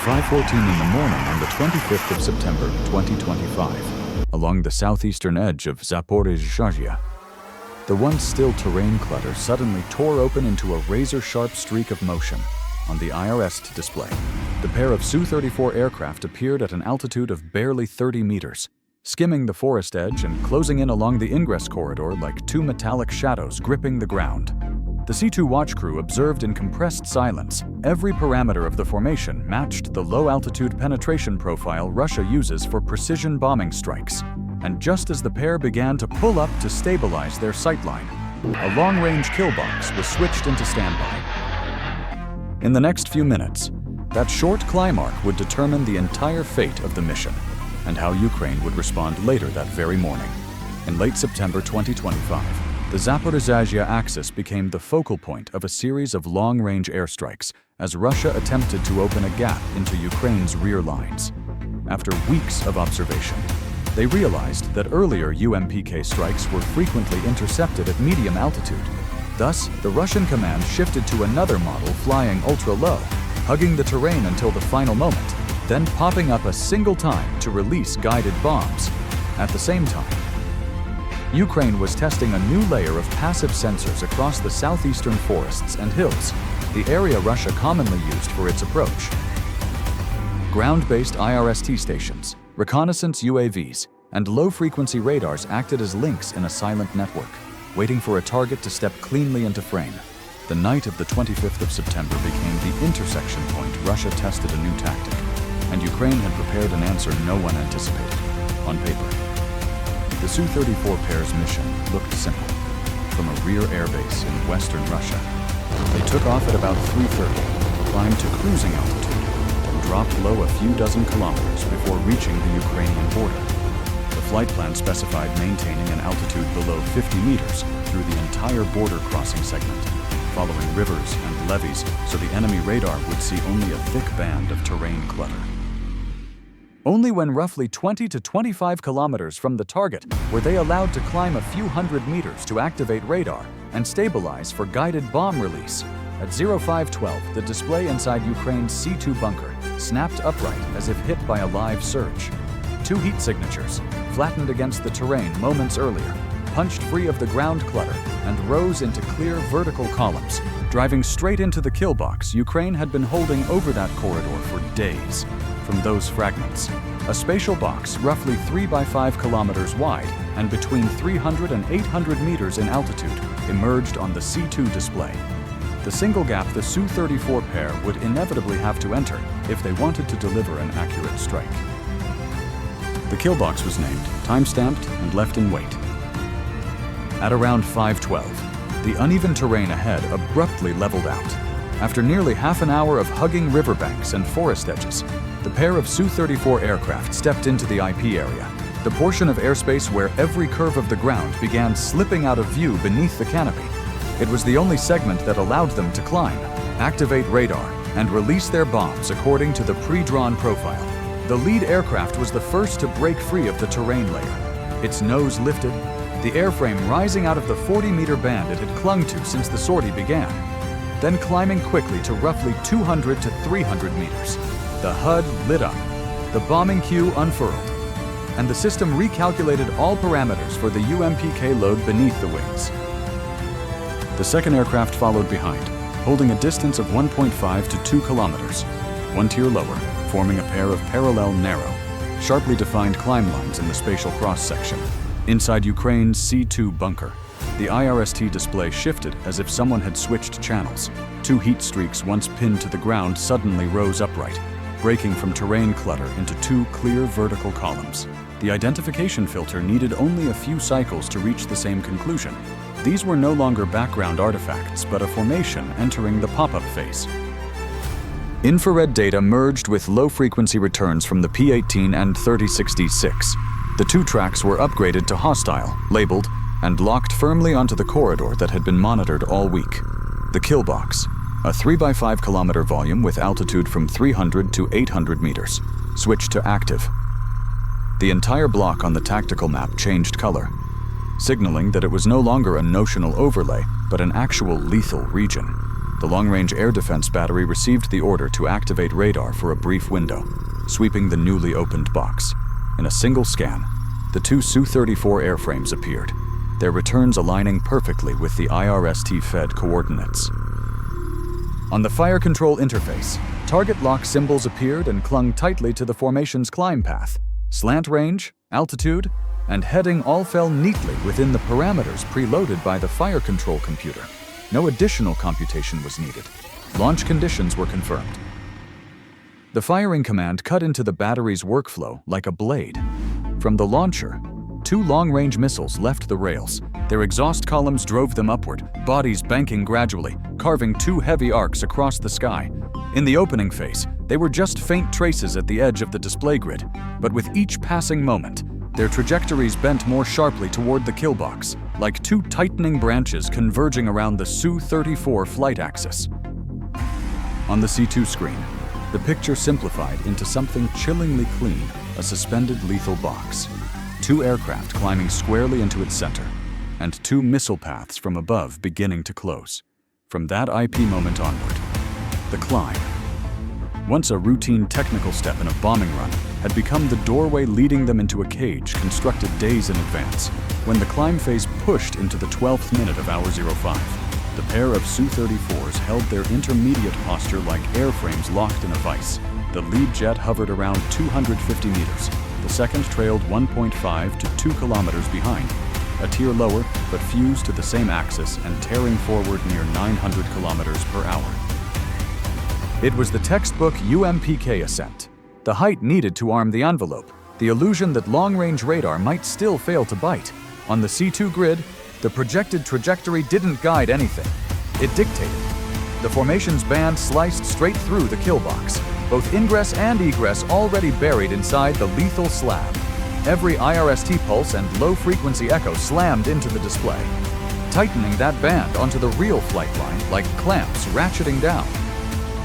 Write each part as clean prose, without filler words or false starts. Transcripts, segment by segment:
5:14 in the morning on the 25th of September 2025, along the southeastern edge of Zaporizhzhia. The once still terrain clutter suddenly tore open into a razor-sharp streak of motion on the IRST display. The pair of Su-34 aircraft appeared at an altitude of barely 30 meters, skimming the forest edge and closing in along the ingress corridor like two metallic shadows gripping the ground. The C-2 watch crew observed in compressed silence. Every parameter of the formation matched the low-altitude penetration profile Russia uses for precision bombing strikes. And just as the pair began to pull up to stabilize their sightline, a long-range kill box was switched into standby. In the next few minutes, that short climb arc would determine the entire fate of the mission and how Ukraine would respond later that very morning. In late September 2025, the Zaporizhzhia axis became the focal point of a series of long-range airstrikes as Russia attempted to open a gap into Ukraine's rear lines. After weeks of observation, they realized that earlier UMPK strikes were frequently intercepted at medium altitude. Thus, the Russian command shifted to another model flying ultra-low, hugging the terrain until the final moment, then popping up a single time to release guided bombs. At the same time, Ukraine was testing a new layer of passive sensors across the southeastern forests and hills, the area Russia commonly used for its approach. Ground-based IRST stations, reconnaissance UAVs, and low-frequency radars acted as links in a silent network, waiting for a target to step cleanly into frame. The night of the 25th of September became the intersection point Russia tested a new tactic, and Ukraine had prepared an answer no one anticipated. On paper, the Su-34 pair's mission looked simple. From a rear airbase in western Russia, they took off at about 3:30, climbed to cruising altitude, and dropped low a few dozen kilometers before reaching the Ukrainian border. The flight plan specified maintaining an altitude below 50 meters through the entire border crossing segment, following rivers and levees so the enemy radar would see only a thick band of terrain clutter. Only when roughly 20 to 25 kilometers from the target were they allowed to climb a few hundred meters to activate radar and stabilize for guided bomb release. At 0512, the display inside Ukraine's C-2 bunker snapped upright as if hit by a live surge. Two heat signatures, flattened against the terrain moments earlier, punched free of the ground clutter and rose into clear vertical columns, driving straight into the kill box Ukraine had been holding over that corridor for days. From those fragments, a spatial box roughly 3 by 5 kilometers wide and between 300 and 800 meters in altitude emerged on the C-2 display. The single gap the Su-34 pair would inevitably have to enter if they wanted to deliver an accurate strike. The kill box was named, time-stamped, and left in wait. At around 5:12, the uneven terrain ahead abruptly leveled out. After nearly half an hour of hugging riverbanks and forest edges, the pair of Su-34 aircraft stepped into the IP area, the portion of airspace where every curve of the ground began slipping out of view beneath the canopy. It was the only segment that allowed them to climb, activate radar, and release their bombs according to the pre-drawn profile. The lead aircraft was the first to break free of the terrain layer. Its nose lifted, the airframe rising out of the 40-meter band it had clung to since the sortie began, then climbing quickly to roughly 200 to 300 meters. The HUD lit up, the bombing queue unfurled, and the system recalculated all parameters for the UMPK load beneath the wings. The second aircraft followed behind, holding a distance of 1.5 to 2 kilometers, one tier lower, forming a pair of parallel narrow, sharply defined climb lines in the spatial cross-section. Inside Ukraine's C-2 bunker, the IRST display shifted as if someone had switched channels. Two heat streaks once pinned to the ground suddenly rose upright, breaking from terrain clutter into two clear vertical columns. The identification filter needed only a few cycles to reach the same conclusion. These were no longer background artifacts, but a formation entering the pop-up phase. Infrared data merged with low-frequency returns from the P-18 and 3066. The two tracks were upgraded to hostile, labeled, and locked firmly onto the corridor that had been monitored all week. The kill box, a 3 by 5 kilometer volume with altitude from 300 to 800 meters, switched to active. The entire block on the tactical map changed color, signaling that it was no longer a notional overlay, but an actual lethal region. The long-range air defense battery received the order to activate radar for a brief window, sweeping the newly opened box. In a single scan, the two Su-34 airframes appeared, their returns aligning perfectly with the IRST-fed coordinates. On the fire control interface, target lock symbols appeared and clung tightly to the formation's climb path. Slant range, altitude, and heading all fell neatly within the parameters preloaded by the fire control computer. No additional computation was needed. Launch conditions were confirmed. The firing command cut into the battery's workflow like a blade. From the launcher, two long-range missiles left the rails. Their exhaust columns drove them upward, bodies banking gradually, carving two heavy arcs across the sky. In the opening phase, they were just faint traces at the edge of the display grid, but with each passing moment, their trajectories bent more sharply toward the kill box, like two tightening branches converging around the Su-34 flight axis. On the C2 screen, the picture simplified into something chillingly clean, a suspended lethal box. Two aircraft climbing squarely into its center, and two missile paths from above beginning to close. From that IP moment onward, the climb, once a routine technical step in a bombing run, had become the doorway leading them into a cage constructed days in advance. When the climb phase pushed into the 12th minute of hour 05, the pair of Su-34s held their intermediate posture like airframes locked in a vise. The lead jet hovered around 250 meters. The second trailed 1.5 to 2 kilometers behind, a tier lower but fused to the same axis and tearing forward near 900 kilometers per hour. It was the textbook UMPK ascent, the height needed to arm the envelope, the illusion that long-range radar might still fail to bite. On the C2 grid, the projected trajectory didn't guide anything. It dictated. The formation's band sliced straight through the kill box, both ingress and egress already buried inside the lethal slab. Every IRST pulse and low-frequency echo slammed into the display, tightening that band onto the real flight line like clamps ratcheting down.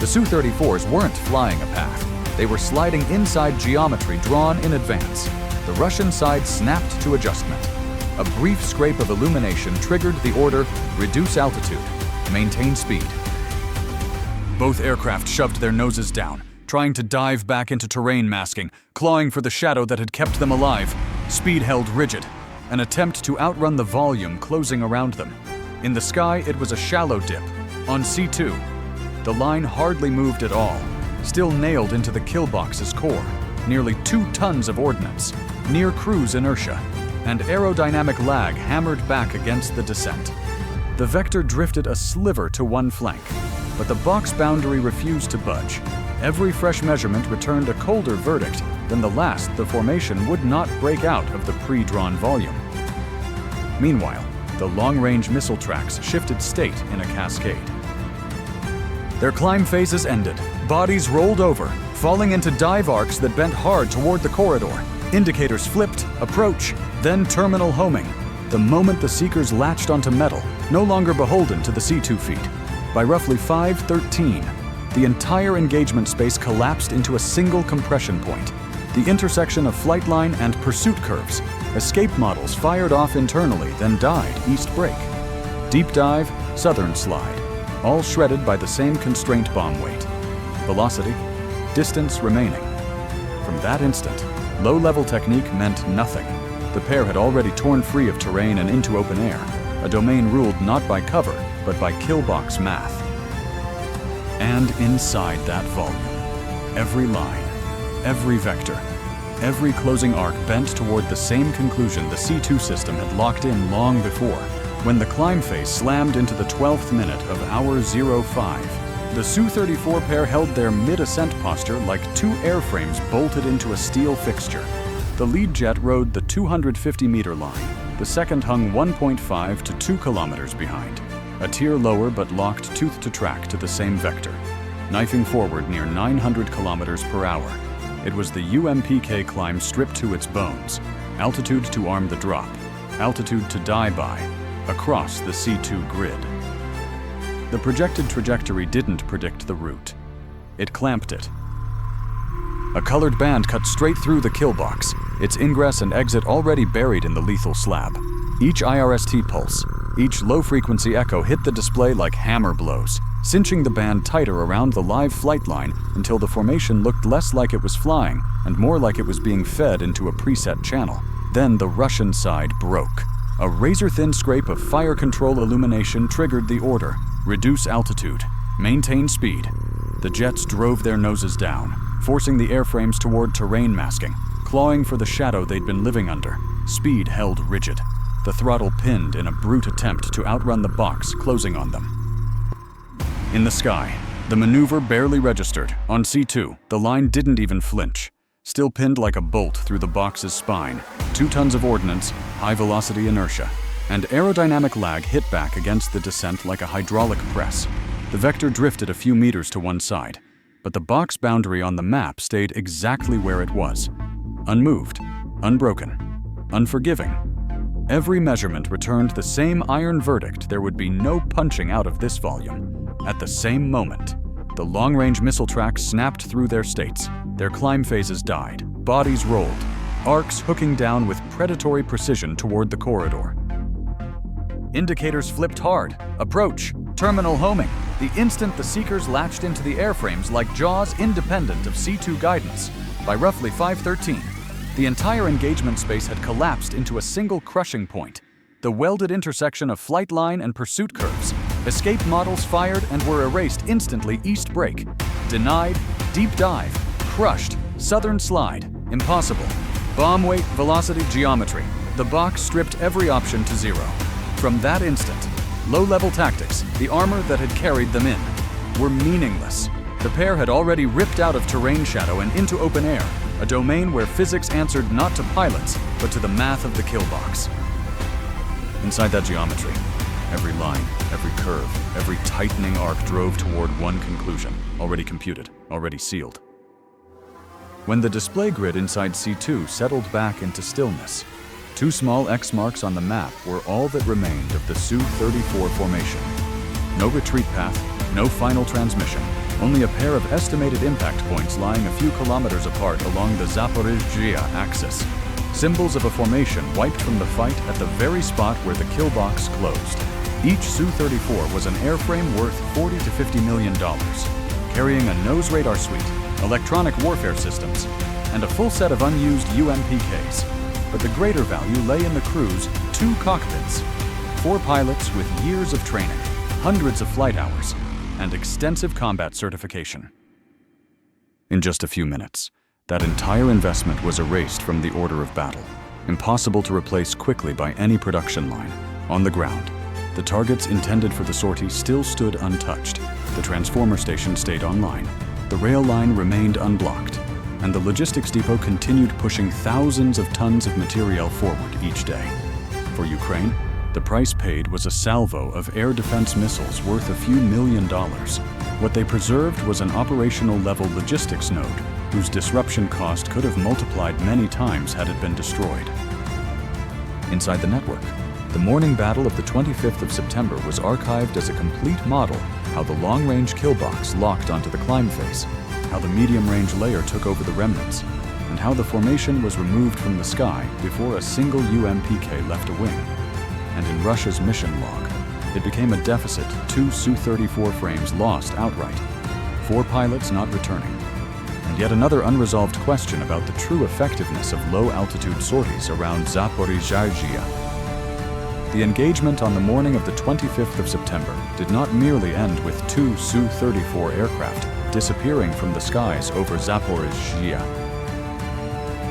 The Su-34s weren't flying a path. They were sliding inside geometry drawn in advance. The Russian side snapped to adjustment. A brief scrape of illumination triggered the order, reduce altitude, maintain speed. Both aircraft shoved their noses down, trying to dive back into terrain masking, clawing for the shadow that had kept them alive. Speed held rigid, an attempt to outrun the volume closing around them. In the sky, it was a shallow dip. On C2, the line hardly moved at all, still nailed into the kill box's core. Nearly 2 tons of ordnance, near cruise inertia, and aerodynamic lag hammered back against the descent. The vector drifted a sliver to one flank, but the box boundary refused to budge. Every fresh measurement returned a colder verdict than the last. The formation would not break out of the pre-drawn volume. Meanwhile, the long-range missile tracks shifted state in a cascade. Their climb phases ended. Bodies rolled over, falling into dive arcs that bent hard toward the corridor. Indicators flipped, approach, then terminal homing. The moment the seekers latched onto metal, no longer beholden to the C2 feed. By roughly 5:13, the entire engagement space collapsed into a single compression point. The intersection of flight line and pursuit curves. Escape models fired off internally, then died east break. Deep dive, southern slide. All shredded by the same constraint bomb weight. Velocity, distance remaining. From that instant, low-level technique meant nothing. The pair had already torn free of terrain and into open air, a domain ruled not by cover, but by kill box math. And inside that volume, every line, every vector, every closing arc bent toward the same conclusion the C2 system had locked in long before. When the climb phase slammed into the 12th minute of hour 05, the Su-34 pair held their mid-ascent posture like two airframes bolted into a steel fixture. The lead jet rode the 250-meter line. The second hung 1.5 to 2 kilometers behind, a tier lower but locked tooth to track to the same vector, knifing forward near 900 kilometers per hour. It was the UMPK climb stripped to its bones, altitude to arm the drop, altitude to die by, across the C2 grid. The projected trajectory didn't predict the route. It clamped it. A colored band cut straight through the kill box, its ingress and exit already buried in the lethal slab. Each IRST pulse, each low-frequency echo hit the display like hammer blows, cinching the band tighter around the live flight line until the formation looked less like it was flying and more like it was being fed into a preset channel. Then the Russian side broke. A razor-thin scrape of fire control illumination triggered the order: reduce altitude, maintain speed. The jets drove their noses down, forcing the airframes toward terrain masking, clawing for the shadow they'd been living under. Speed held rigid, the throttle pinned in a brute attempt to outrun the box closing on them. In the sky, the maneuver barely registered. On C2, the line didn't even flinch. Still pinned like a bolt through the box's spine, 2 tons of ordnance, high-velocity inertia, and aerodynamic lag hit back against the descent like a hydraulic press. The vector drifted a few meters to one side, but the box boundary on the map stayed exactly where it was. Unmoved, unbroken, unforgiving. Every measurement returned the same iron verdict: there would be no punching out of this volume. At the same moment, the long-range missile tracks snapped through their states. Their climb phases died, bodies rolled, arcs hooking down with predatory precision toward the corridor. Indicators flipped hard. Approach. Terminal homing. The instant the seekers latched into the airframes like jaws independent of C2 guidance. By roughly 5:13, the entire engagement space had collapsed into a single crushing point. The welded intersection of flight line and pursuit curves. Escape models fired and were erased instantly. East break. Denied. Deep dive. Crushed. Southern slide. Impossible. Bomb weight, velocity, geometry. The box stripped every option to zero. From that instant, low-level tactics, the armor that had carried them in, were meaningless. The pair had already ripped out of terrain shadow and into open air, a domain where physics answered not to pilots, but to the math of the kill box. Inside that geometry, every line, every curve, every tightening arc drove toward one conclusion, already computed, already sealed. When the display grid inside C2 settled back into stillness, 2 small X marks on the map were all that remained of the Su-34 formation. No retreat path, no final transmission, only a pair of estimated impact points lying a few kilometers apart along the Zaporizhzhia axis. Symbols of a formation wiped from the fight at the very spot where the kill box closed. Each Su-34 was an airframe worth $40 to $50 million, carrying a nose radar suite, electronic warfare systems, and a full set of unused UMPKs. But the greater value lay in the crew's 2 cockpits, 4 pilots with years of training, hundreds of flight hours, and extensive combat certification. In just a few minutes, that entire investment was erased from the order of battle, impossible to replace quickly by any production line. On the ground, the targets intended for the sortie still stood untouched. The transformer station stayed online, the rail line remained unblocked, and the logistics depot continued pushing thousands of tons of materiel forward each day. For Ukraine, the price paid was a salvo of air defense missiles worth a few $1 million. What they preserved was an operational-level logistics node whose disruption cost could have multiplied many times had it been destroyed. Inside the network, the morning battle of the 25th of September was archived as a complete model: how the long-range kill box locked onto the climb phase, how the medium-range layer took over the remnants, and how the formation was removed from the sky before a single UMPK left a wing. And in Russia's mission log, it became a deficit: 2 Su-34 frames lost outright, 4 pilots not returning, and yet another unresolved question about the true effectiveness of low-altitude sorties around Zaporizhzhia. The engagement on the morning of the 25th of September did not merely end with 2 Su-34 aircraft disappearing from the skies over Zaporizhzhia.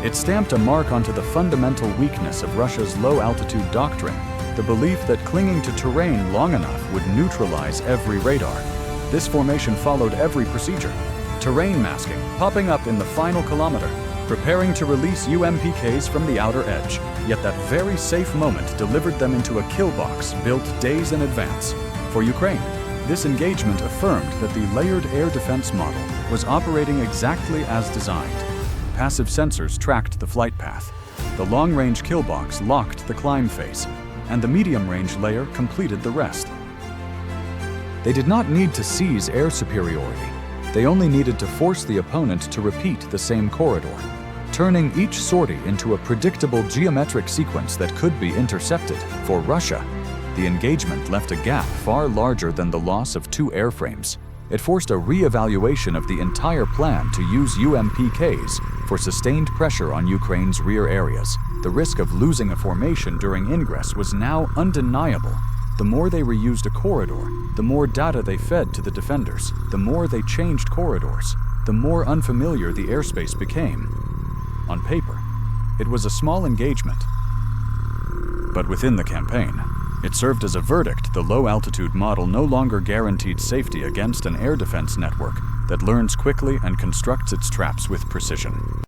It stamped a mark onto the fundamental weakness of Russia's low-altitude doctrine, the belief that clinging to terrain long enough would neutralize every radar. This formation followed every procedure: terrain masking, popping up in the final kilometer, preparing to release UMPKs from the outer edge. Yet that very safe moment delivered them into a kill box built days in advance. For Ukraine, this engagement affirmed that the layered air defense model was operating exactly as designed. Passive sensors tracked the flight path. The long-range kill box locked the climb phase, and the medium-range layer completed the rest. They did not need to seize air superiority. They only needed to force the opponent to repeat the same corridor, turning each sortie into a predictable geometric sequence that could be intercepted. For Russia, The engagement left a gap far larger than the loss of 2 airframes. It forced a re-evaluation of the entire plan to use UMPKs for sustained pressure on Ukraine's rear areas. The risk of losing a formation during ingress was now undeniable. The more they reused a corridor, the more data they fed to the defenders. The more they changed corridors, the more unfamiliar the airspace became. On paper, it was a small engagement. But within the campaign, it served as a verdict. The low-altitude model no longer guaranteed safety against an air defense network that learns quickly and constructs its traps with precision.